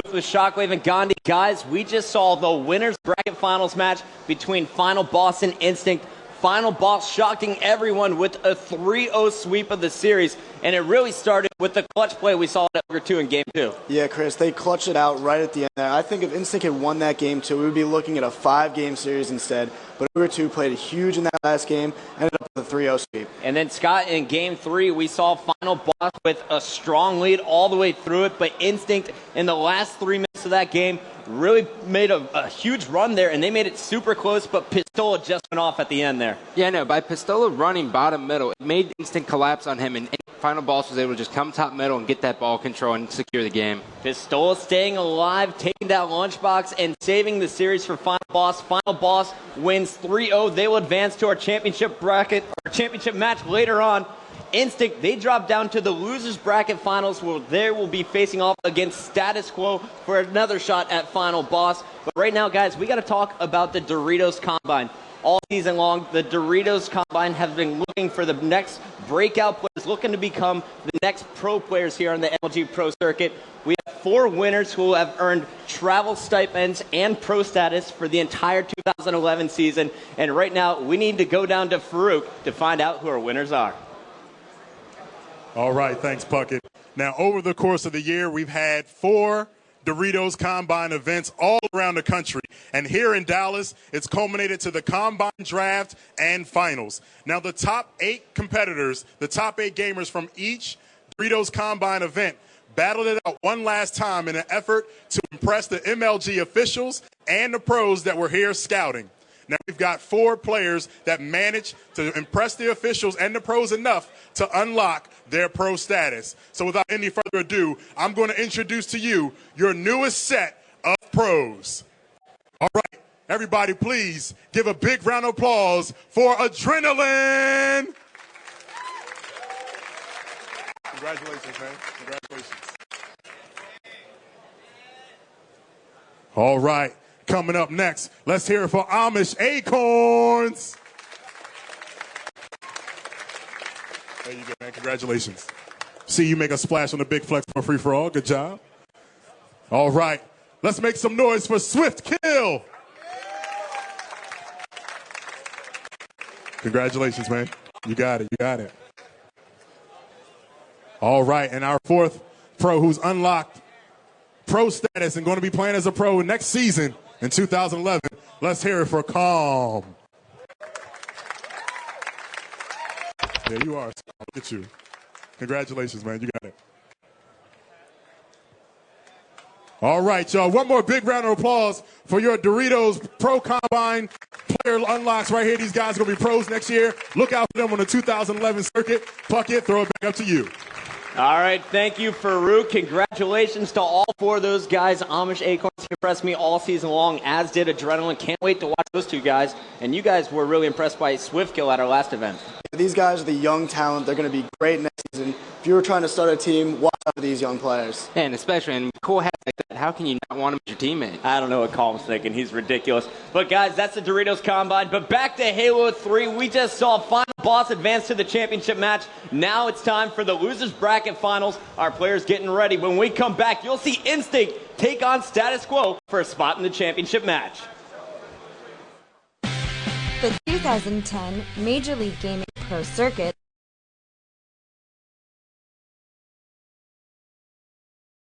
With Shockwave and Gandhi. Guys, we just saw the winners bracket finals match between Final Boss and Instinct. Final Boss shocking everyone with a 3-0 sweep of the series, and it really started with the clutch play we saw at Ogre 2 in Game 2. Yeah, Chris, they clutched it out right at the end there. I think if Instinct had won that Game 2, we would be looking at a 5-game series instead, but Ogre 2 played huge in that last game, ended up with a 3-0 sweep. And then, Scott, in Game 3, we saw Final Boss with a strong lead all the way through it, but Instinct in the last 3 minutes of that game really made a huge run there, and they made it super close, but Pistola just went off at the end there. Yeah, no, by Pistola running bottom middle, it made Instinct collapse on him, and Final Boss was able to just come top middle and get that ball control and secure the game. Pistola staying alive, taking down Lunchbox, and saving the series for Final Boss. Final Boss wins 3-0. They will advance to our championship bracket, our championship match later on. Instinct, they drop down to the losers bracket finals where they will be facing off against Status Quo for another shot at Final Boss. But right now, guys, we got to talk about the Doritos Combine. All season long, the Doritos Combine has been looking for the next breakout players, looking to become the next pro players here on the MLG Pro Circuit. We have 4 winners who have earned travel stipends and pro status for the entire 2011 season. And right now, we need to go down to Farouk to find out who our winners are. All right, thanks, Puckett. Now, over the course of the year, we've had 4 Doritos Combine events all around the country. And here in Dallas, it's culminated to the Combine Draft and Finals. Now, the top 8 competitors, the top 8 gamers from each Doritos Combine event battled it out one last time in an effort to impress the MLG officials and the pros that were here scouting. Now, we've got 4 players that managed to impress the officials and the pros enough to unlock their pro status. So without any further ado, I'm going to introduce to you your newest set of pros. All right, everybody, please give a big round of applause for Adrenaline. Congratulations, man. Congratulations. All right. Coming up next, let's hear it for Amish Acorns. There you go, man. Congratulations. See you make a splash on the big flex for free for all. Good job. All right. Let's make some noise for Swift Kill. Congratulations, man. You got it. You got it. All right. And our 4th pro who's unlocked pro status and going to be playing as a pro next season in 2011. Let's hear it for Calm. There you are. Look at you. Congratulations, man. You got it. All right, y'all. One more big round of applause for your Doritos Pro Combine player unlocks right here. These guys are going to be pros next year. Look out for them on the 2011 circuit. Puckett, throw it back up to you. All right, thank you, Farouk. Congratulations to all 4 of those guys. Amish Acorns impressed me all season long, as did Adrenaline. Can't wait to watch those 2 guys. And you guys were really impressed by Swiftkill at our last event. These guys are the young talent. They're going to be great next season. If you were trying to start a team, watch out for these young players. And especially in cool hats like that, how can you not want him as your teammate? I don't know what Colm's thinking. He's ridiculous. But, guys, that's the Doritos Combine. But back to Halo 3. We just saw Final Boss advance to the championship match. Now it's time for the losers bracket finals. Our players getting ready. When we come back, you'll see Instinct take on Status Quo for a spot in the championship match. The 2010 Major League Gaming Pro Circuit